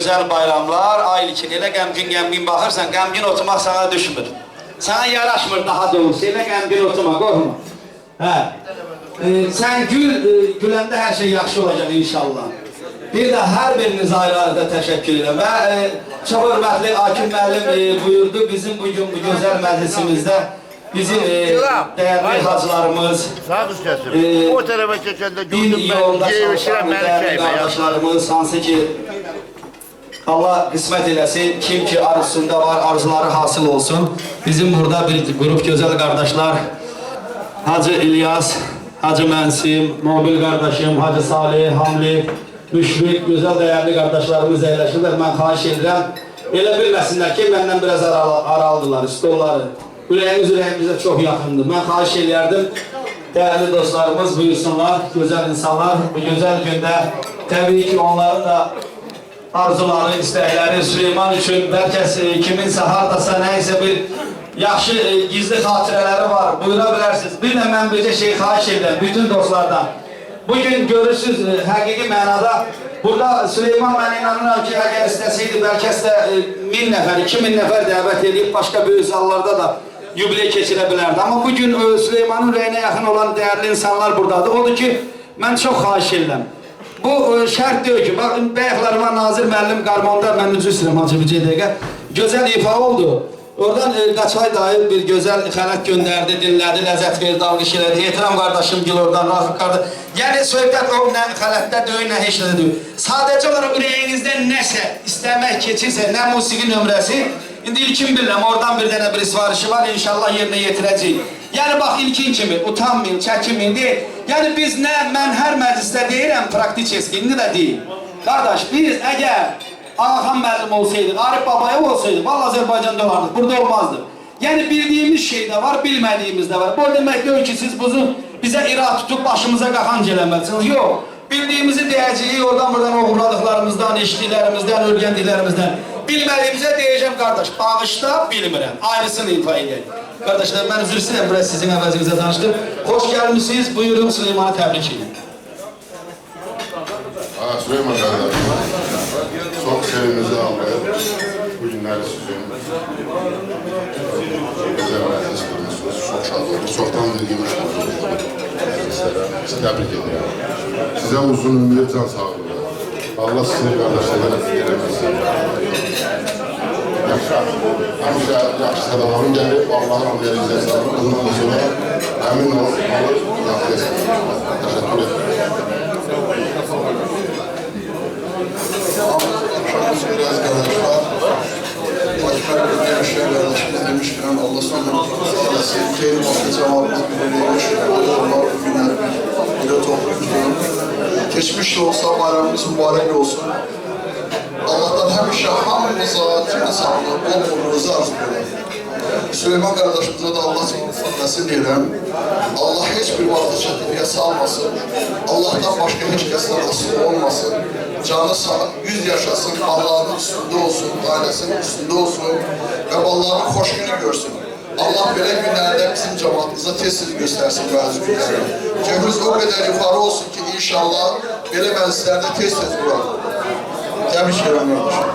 Güzel bayramlar, aylıkın elə qəmgin baxırsan, qəmgin oturmaq sana düşmür. Sana yaraşmır daha doğrusu, elə qəmgin oturma, qorxma. Hə. Sən güləndə hər şey yaxşı olacaq inşallah. Bir də hər biriniz ayrı-ayrıda təşəkkür edirəm və çox hörmətli Akif müəllim buyurdu bizim bugün bu gözəl məclisimizdə bizim değerli hacılarımız, o tarafa geçende din yolunda çalışan değerli kardeşlerimiz, hansı ki Allah kısmet eylesin, kim ki arzusunda var, arzuları hasıl olsun. Bizim burada bir grup güzel kardeşler, Hacı İlyas, Hacı Mənsim, Mobil kardeşim, Hacı Salih, Hamli, Müşfik, güzel değerli kardeşlerimiz eyleşirler. Ben xahiş edirəm, elə bilməsinlər ki, məndən biraz araldılar, stolları. Ürəyimizə çox yaxındır. Mən xahiş edərdim, değerli dostlarımız buyursunlar, güzel insanlar. Bu güzel günde tabii ki onların da arzuları, istəkləri Süleyman üçün bəlkə kiminsə hardasa nəysə bir yaxşı gizli xatirələri var. Buyura bilərsiniz. Bir də mən bir şey xahiş edirəm bütün dostlardan. Bugün görürsünüz həqiqi mənada burada Süleyman mən inanıram ki əgər istəsəydi bəlkə də 1000 nəfər, 2000 nəfər dəvət edib başqa böyük zallarda da yubiley keçirə bilərdi. Amma bugün Süleymanın ürəyinə yaxın olan değerli insanlar buradadır. Odur ki mən çox xahiş edirəm. Bu şərt deyil ki, bakın bəyəklarıma Nazir müəllim qarmonda, mən üzr istəyirəm hacı bir dəqiqə, gözəl ifa oldu. Oradan Qaçay dayı bir gözəl xələt göndərdi, dinlədi, ləzzət verdi, alqış elədi. Etiram qardaşım gil oradan, Rafik qardaş. Yəni söhbət o nə xələtdə deyil, nə heç nə deyil. Sadəcə olaraq ürəyinizdə nəsə istəmək keçirsə, nə musiqi nömrəsi, indi ilkin bilirəm, oradan bir dənə bir sifarişi var, inşallah yerinə yetirəcəyik. Yəni bax ilkin kimi, utanmayın, çəkinməyin deyil. Yəni biz nə, mən hər məclisdə deyirəm, praktik indi də deyil. Qardaş, biz əgər Ağaxan müəllim olsaydı, Arif Babayev olsaydı, vallahi Azərbaycanda olardı, burada olmazdı. Yəni bildiyimiz şey də var, bilmədiyimiz də var. Bu demək deyil ki, siz bizə irad tutub başımıza qaxanc eləməlisiniz. Yox, bildiyimizi deyəcəyik, oradan buradan oğurladıqlarımızdan, eşitdiklərimizdən, öyrəndiklərimizdən. Bilmədiyimizə deyəcəm qardaş, bağışla, bilmirəm, ayrısını ifa edək. Qardaşlar, mən üzr istəyirəm, biraz sizin əvəzinizə danışdım. Xoş gəlmişsiniz, buyurun Süleyman'ı təbrik edin. Süleyman kardeşim, çok sevimizi almayıp bu günleri sizin güzel meclis kurmuşsunuz. Çok şad olduk. Çoktan bilgimiz olduk. Sizi tebrik ediyorum. Size uzun ömür, can sağlığı. Allah sizin kardeşlerine veremesin. Həmişə yaxşı sədaqanın gəlib, Allah'ın verirsə sağlığı. Bundan sonra əmin olun, alır, yaxşı esin. Təşəkkür ederim. Biraz arkadaşlar, başka bir görüşler kardeşimiz demişken Allah sonra sağlasın. Keyif vakti cevabımız belirlemiş. Allah bugünler bir toplumculuğun. Geçmiş de olsa bayramımız mübarek olsun. Allah'tan həmişə hamımıza cümle sağlığı, bol umurumuzu arzu edelim. Süleyman kardeşimize de Allah nasip eylem. Allah hiçbir vakti çetinliğe salmasın. Allah'tan başka hiç kesine nasip olmasın. Canı sağ, 100 yaşasın, Allah'ın üstünde olsun, ailesinin üstünde olsun ve Allah'ın hoş günü görsün. Allah böyle günlerde bizim cemaatimize tez göstersin bazı günlerde. Cemimiz o kadar yukarı olsun ki inşallah böyle meclislerde tez bulalım. Tebrik ederim kardeşim.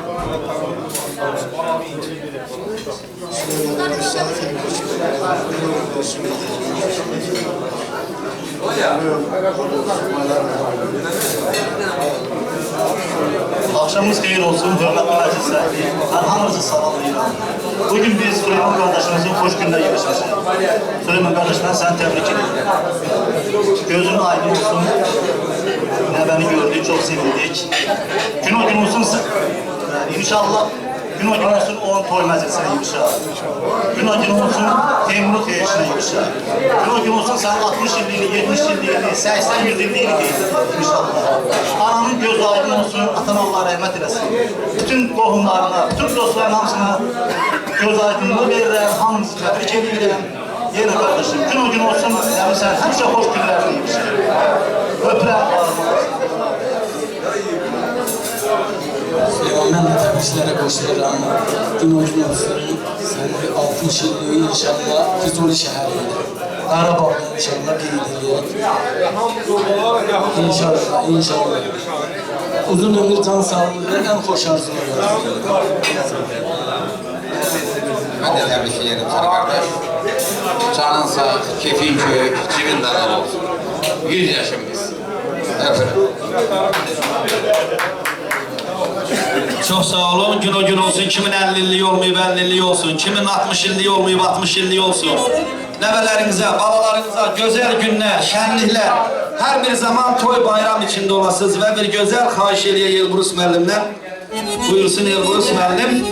Akşamımız hayır olsun, hürmetli meclisler. Ben hamınızı salamlayıram. Bugün biz Süleyman kardeşimizin hoş gününe girişmişiz. Süleyman kardeş, ben seni tebrik ederim. Gözün aydın olsun. Ne beni gördük, çok sevindik. Gün o gün olsun, inşallah gün o gün olsun 10 toy meclisine inşallah. Gün o gün olsun Temurlu teyişine inşallah. Gün o gün olsun sen 60 yıllığını, 70 yıllığını, 80 yıllığını değil inşallah. Ananın göz aydın olsun, atan Allah rahmet eylesin. Bütün qohumlarına, bütün dostların hamısına göz aydınlığı verirəm, hamınızı tebrik edirəm. Yine kardeşim, gün o gün olsun, yani sen hepsi hoş günlerini inşallah. Öpürəm bağırmalar. Süleyman, mən də təbriklərə qoşuram. Gün o gün olsun, səni 60 illiyi inşallah Füzuli şəhərində, Qarabağda inşallah qeyd edək. İnşallah, inşallah. uzun ömür, can sağlığı, en hoş arzular. Ben de tebrik ederim sana kardeş. Canın sağ, keyfin kök, cibin dana olsun. 100 yaşın biz. Öpürüm. Çok sağ olun. Gün o gün olsun. Kimin 50'liği olmayıp 50'liği olsun. Kimin 60'lığı olmayıp 60'lığı olsun. Nəvələrinizə, balalarınıza güzel günler, şenlikler. Her bir zaman toy bayram içinde olasınız ve bir güzel xahiş eləyək Elbrus müəllimdən. Buyursun Elbrus müəllim.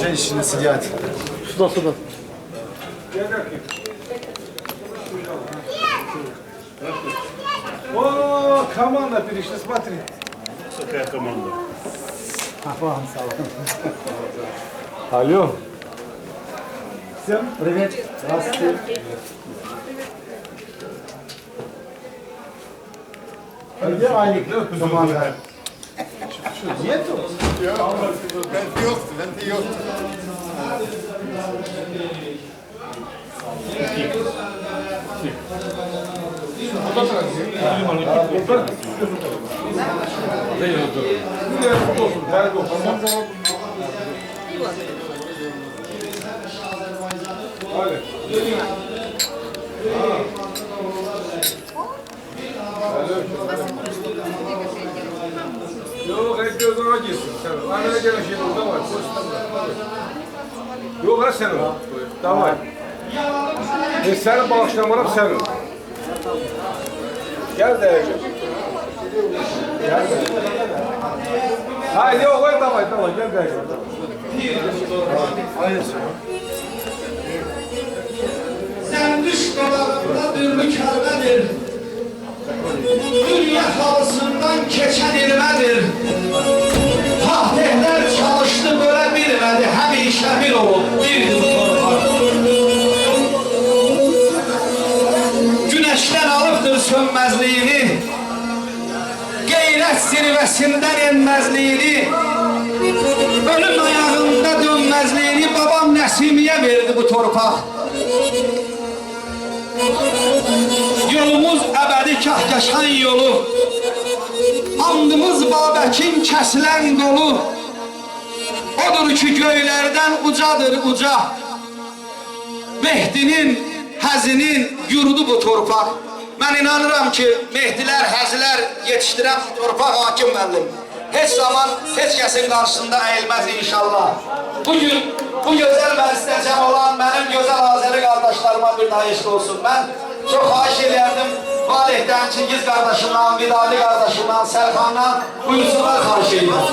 Şey işini siyat. Suda. О, команда перешли, смотри. Какая команда? Вам салам. Алло. Всем привет. Здравствуйте. А где Алик? Команда. Что, нету? Ben yok. Yok, herkes ona girsin. Annene gelen şey burada var. Yok, ha sen o. Tamam. Seni bağışlamaram sen o. Gel de. Gel de. Haydi yok, tamam. Gel de. Hayır. Sen düş dolarında bir mükerredir. Dünya halısından keçen ilmedir. Fatihler çalıştı böyle bilmedi. Hem işe bir olup bir yıl sonra. Güneşten alıp zirvəsindən enməzliyini, ölüm ayağında dönməzliyini babam Nəsimiyə verdi bu torpaq. Yolumuz əbədi kahkaşan yolu, andımız Babəkin kəsilən qolu, odur ki göylərdən ucadır uca, Mehdinin, Həzinin yurdu bu torpaq. Mən inanıram ki, Mehdilər, Həzilər yetişdirən bu torpaq hakim müəllim. Heç zaman heç kəsin qarşısında əyilməz inşallah. Bugün bu gözəl məclisdə olan mənim gözəl Azəri qardaşlarıma bir daha eşq olsun. Mən çox xahiş edərdim, Valihdən, Çingiz qardaşımdan, Vidali qardaşımdan, Sərxandan buyursunlar xahiş edirəm.